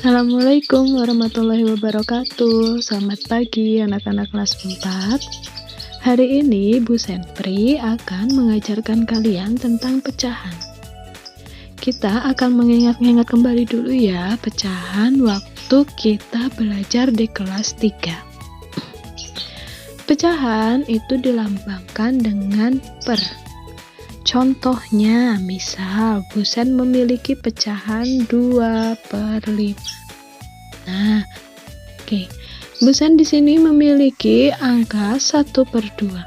Assalamualaikum warahmatullahi wabarakatuh. Selamat pagi anak-anak kelas 4. Hari ini Bu Senpri akan mengajarkan kalian tentang pecahan. Kita akan mengingat-ingat kembali dulu ya pecahan waktu kita belajar di kelas 3. Pecahan itu dilambangkan dengan per. Contohnya, misal Bu Sen memiliki pecahan 2/5. Nah, oke. Bu Sen di sini memiliki angka 1/2.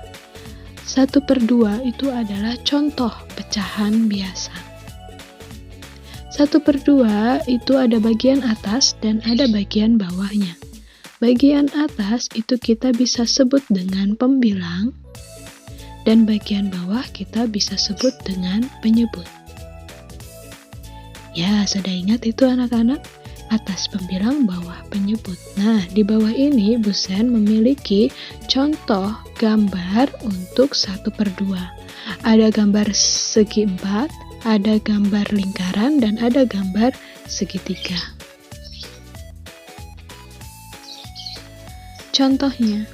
1/2 itu adalah contoh pecahan biasa. 1/2 itu ada bagian atas dan ada bagian bawahnya. Bagian atas itu kita bisa sebut dengan pembilang, dan bagian bawah kita bisa sebut dengan penyebut. Ya, sudah ingat itu anak-anak? Atas pembilang, bawah penyebut. Nah, di bawah ini Bu Sen memiliki contoh gambar untuk 1/2. Ada gambar segi 4, ada gambar lingkaran, dan ada gambar segitiga. Contohnya,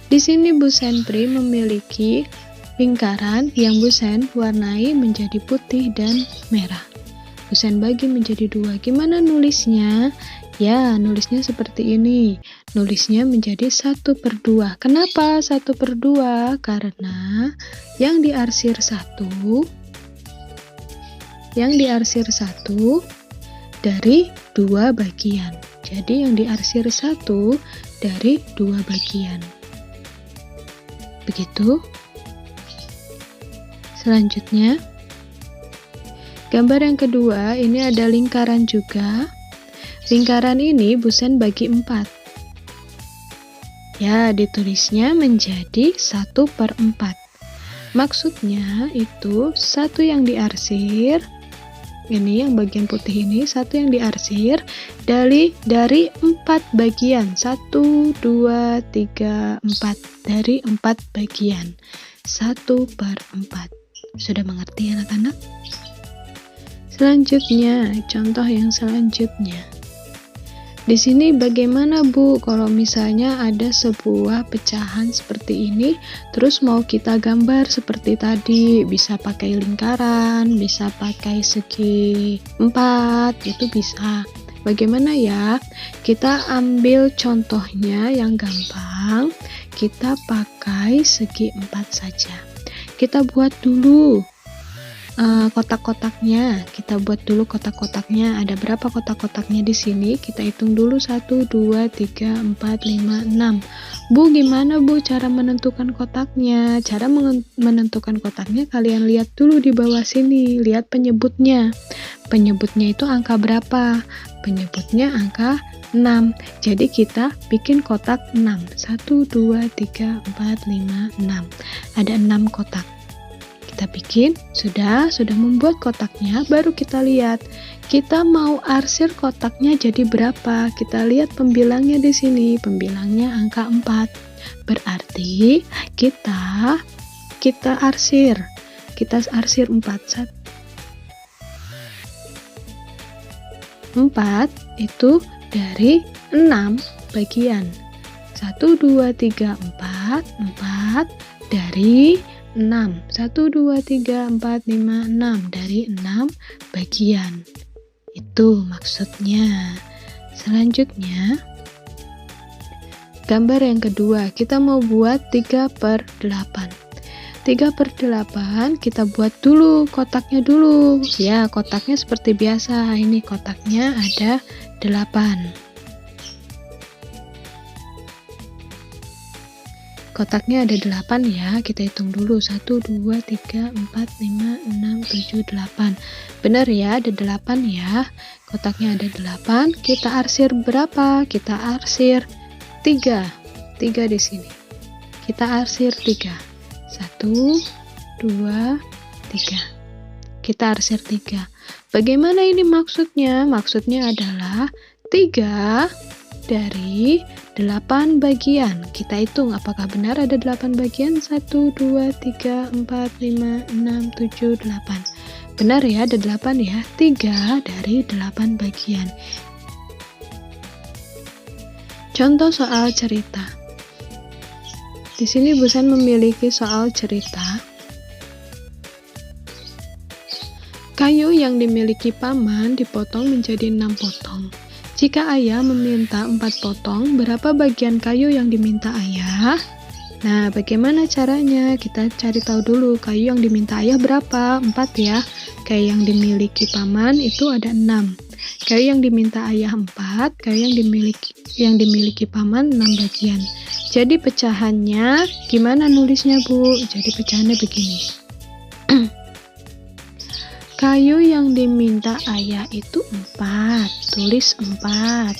di sini Bu Senpri memiliki lingkaran yang Bu Sen warnai menjadi putih dan merah. Bu Sen bagi menjadi 2. Gimana nulisnya? Ya, nulisnya seperti ini. Nulisnya menjadi 1/2. Kenapa 1/2? Karena yang diarsir 1 dari 2 bagian. Jadi yang diarsir 1 dari 2 bagian. Begitu. Selanjutnya, gambar yang kedua, ini ada lingkaran juga. Lingkaran ini Bu Sen bagi 4. Ya, ditulisnya menjadi 1/4. Maksudnya itu 1 yang diarsir, ini yang bagian putih ini, 1 yang diarsir dari 4 bagian. 1, 2, 3, 4. Dari 4 bagian. 1/4. Sudah mengerti anak-anak? Selanjutnya, contoh yang selanjutnya. Di sini bagaimana Bu kalau misalnya ada sebuah pecahan seperti ini, terus mau kita gambar seperti tadi, bisa pakai lingkaran, bisa pakai segi 4, itu bisa. Bagaimana ya? Kita ambil contohnya yang gampang, kita pakai segi 4 saja. Kita buat dulu kotak-kotaknya. Kita buat dulu kotak-kotaknya. Ada berapa kotak-kotaknya di sini? Kita hitung dulu 1, 2, 3, 4, 5, 6. Bu, gimana Bu cara menentukan kotaknya? Cara menentukan kotaknya kalian lihat dulu di bawah sini. Lihat penyebutnya. Penyebutnya itu angka berapa? Penyebutnya angka 6. Jadi kita bikin kotak 6. 1, 2, 3, 4, 5, 6. Ada 6 kotak. Kita bikin, sudah membuat kotaknya, baru kita lihat. Kita mau arsir kotaknya jadi berapa? Kita lihat pembilangnya di sini. Pembilangnya angka 4. Berarti kita arsir. Kita arsir 4. 4 itu dari 6 bagian. 1, 2, 3, 4. 4 dari 6. 1, 2, 3, 4, 5, 6. Dari 6 bagian. Itu maksudnya. Selanjutnya, gambar yang kedua. Kita mau buat 3/8. 3/8 kita buat dulu kotaknya dulu. Ya, kotaknya seperti biasa. Ini kotaknya ada 8. Kotaknya ada 8 ya, kita hitung dulu. 1, 2, 3, 4, 5, 6, 7, 8. Benar ya, ada 8 ya. Kotaknya ada 8. Kita arsir berapa? Kita arsir 3. 3 di sini. Kita arsir 3. 1, 2, 3. Kita arsir 3. Bagaimana ini maksudnya? Maksudnya adalah 3 dari 8 bagian. Kita hitung apakah benar ada 8 bagian. 1, 2, 3, 4, 5, 6, 7, 8. Benar ya, ada 8 ya. 3 dari 8 bagian. Contoh soal cerita. Di sini Busan memiliki soal cerita. Kayu yang dimiliki paman dipotong menjadi 6 potong. Jika ayah meminta 4 potong, berapa bagian kayu yang diminta ayah? Nah, bagaimana caranya? Kita cari tahu dulu kayu yang diminta ayah berapa? 4 ya. Kayu yang dimiliki paman itu ada 6. Kayu yang diminta ayah 4, kayu yang dimiliki paman 6 bagian. Jadi pecahannya gimana nulisnya, Bu? Jadi pecahannya begini. Kayu yang diminta ayah itu 4, tulis 4.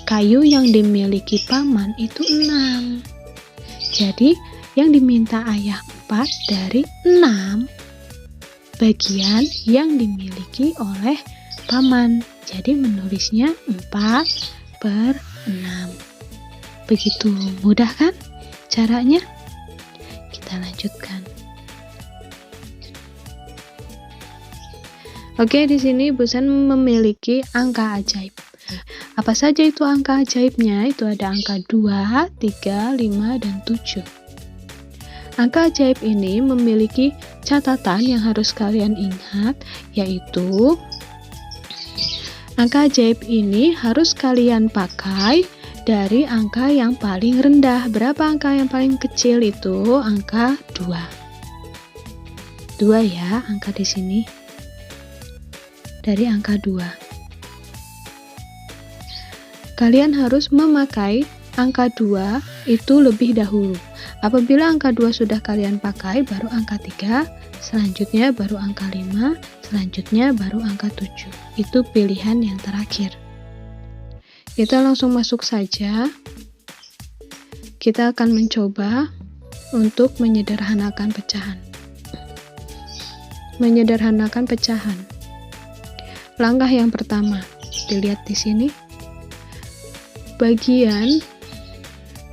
Kayu yang dimiliki paman itu 6. Jadi yang diminta ayah 4 dari 6 bagian yang dimiliki oleh paman. Jadi menulisnya 4/6. Begitu mudah kan caranya? Kita lanjutkan. Oke, di sini Busan memiliki angka ajaib. Apa saja itu angka ajaibnya? Itu ada angka 2, 3, 5, dan 7. Angka ajaib ini memiliki catatan yang harus kalian ingat, yaitu angka ajaib ini harus kalian pakai dari angka yang paling rendah. Berapa angka yang paling kecil? Itu angka 2. 2 ya, angka di sini. Dari angka 2. Kalian harus memakai angka 2 itu lebih dahulu. Apabila angka 2 sudah kalian pakai, baru angka 3, selanjutnya baru angka 5, selanjutnya baru angka 7. Itu pilihan yang terakhir. Kita langsung masuk saja. Kita akan mencoba untuk menyederhanakan pecahan. Menyederhanakan pecahan. Langkah yang pertama, dilihat di sini. Bagian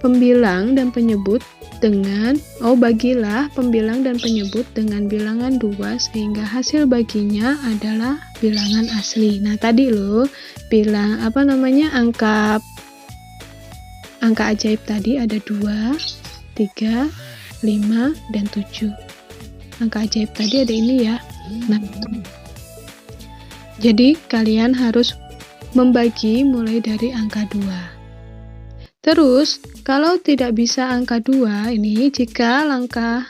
pembilang dan penyebut dengan bagilah pembilang dan penyebut dengan bilangan 2 sehingga hasil baginya adalah bilangan asli. Nah, tadi loh angka ajaib tadi ada 2, 3, 5, dan 7. Angka ajaib tadi ada ini ya. Nah, jadi kalian harus membagi mulai dari angka 2. Terus, kalau tidak bisa angka 2, ini jika langkah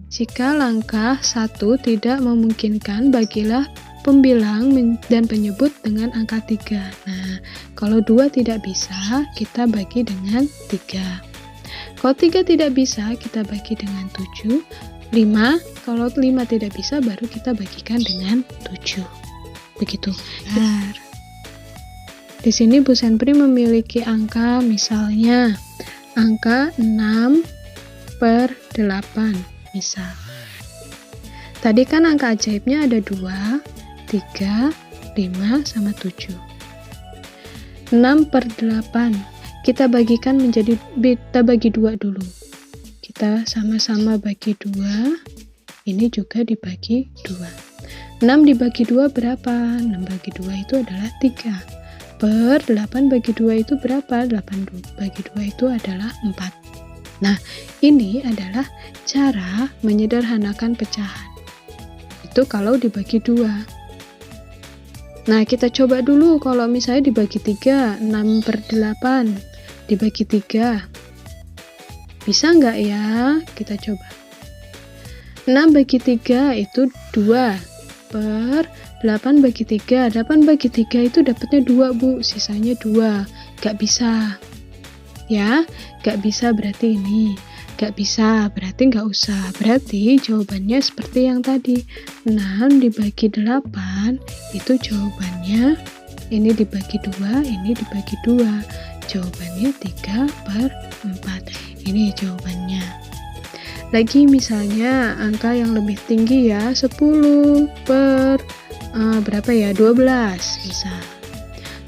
1 tidak memungkinkan, bagilah pembilang dan penyebut dengan angka 3. Nah, kalau 2 tidak bisa, kita bagi dengan 3. Kalau 3 tidak bisa, kita bagi dengan 7. 5, kalau 5 tidak bisa, baru kita bagikan dengan 7. Begitu. Di sini Bu Senpri memiliki angka, misalnya angka 6/8 misal. Tadi kan angka ajaibnya ada 2, 3, 5, sama 7. 6/8 kita bagi 2 dulu. Kita sama-sama bagi 2. Ini juga dibagi 2. 6 dibagi 2 berapa? 6 bagi 2 itu adalah 3. Per 8 bagi 2 itu berapa? 8 bagi 2 itu adalah 4. Nah, ini adalah cara menyederhanakan pecahan. Itu kalau dibagi 2. Nah, kita coba dulu kalau misalnya dibagi 3, 6/8 dibagi 3. Bisa nggak ya? Kita coba. 6 bagi 3 itu 2. Per 8 bagi 3. 8 bagi 3 itu dapatnya 2, Bu. Sisanya 2. Gak bisa. Ya, gak bisa berarti ini. Gak bisa, berarti gak usah. Berarti jawabannya seperti yang tadi. 6 dibagi 8, itu jawabannya. Ini dibagi 2, ini dibagi 2. Jawabannya 3/4. Ini jawabannya. Lagi misalnya angka yang lebih tinggi ya, 12 misal.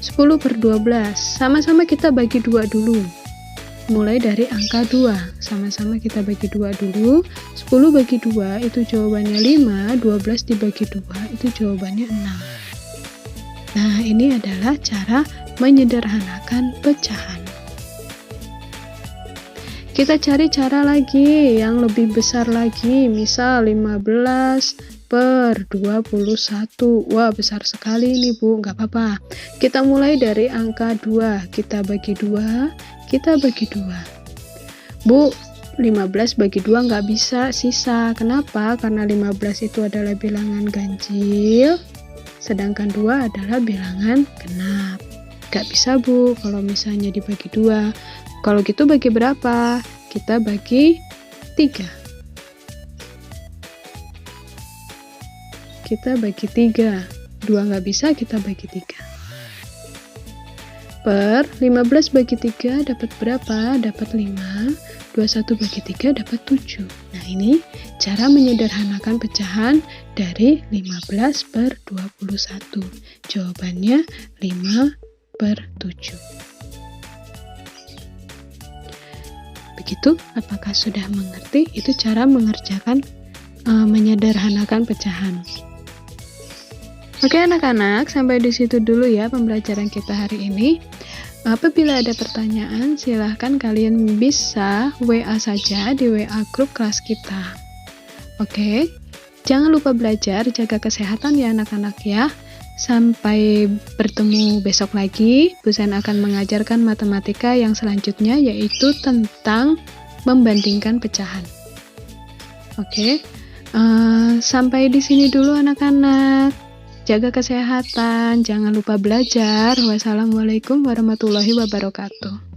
10/12. Sama-sama kita bagi 2 dulu. Mulai dari angka 2. Sama-sama kita bagi 2 dulu. 10 bagi 2 itu jawabannya 5, 12 dibagi 2 itu jawabannya 6. Nah, ini adalah cara menyederhanakan pecahan. Kita cari cara lagi yang lebih besar lagi, misal 15/21. Wah, besar sekali ini Bu, nggak apa-apa. Kita mulai dari angka 2, kita bagi 2, kita bagi 2. Bu, 15 bagi 2 nggak bisa, sisa. Kenapa? Karena 15 itu adalah bilangan ganjil, sedangkan 2 adalah bilangan genap. Nggak bisa Bu, kalau misalnya dibagi 2. Kalau gitu bagi berapa? Kita bagi 3. Kita bagi 3. 2 nggak bisa, kita bagi 3. Per 15 bagi 3 dapat berapa? Dapat 5. 21 bagi 3 dapat 7. Nah, ini cara menyederhanakan pecahan dari 15/21. Jawabannya 5/7. Begitu, apakah sudah mengerti? Itu cara mengerjakan menyederhanakan pecahan. Oke anak-anak, sampai di situ dulu ya pembelajaran kita hari ini. Apabila ada pertanyaan, silahkan kalian bisa WA saja di WA grup kelas kita. Oke, jangan lupa belajar, jaga kesehatan ya anak-anak ya. Sampai bertemu besok lagi. Bu Sen akan mengajarkan matematika yang selanjutnya, yaitu tentang membandingkan pecahan. Oke, sampai di sini dulu anak-anak. Jaga kesehatan, jangan lupa belajar. Wassalamualaikum warahmatullahi wabarakatuh.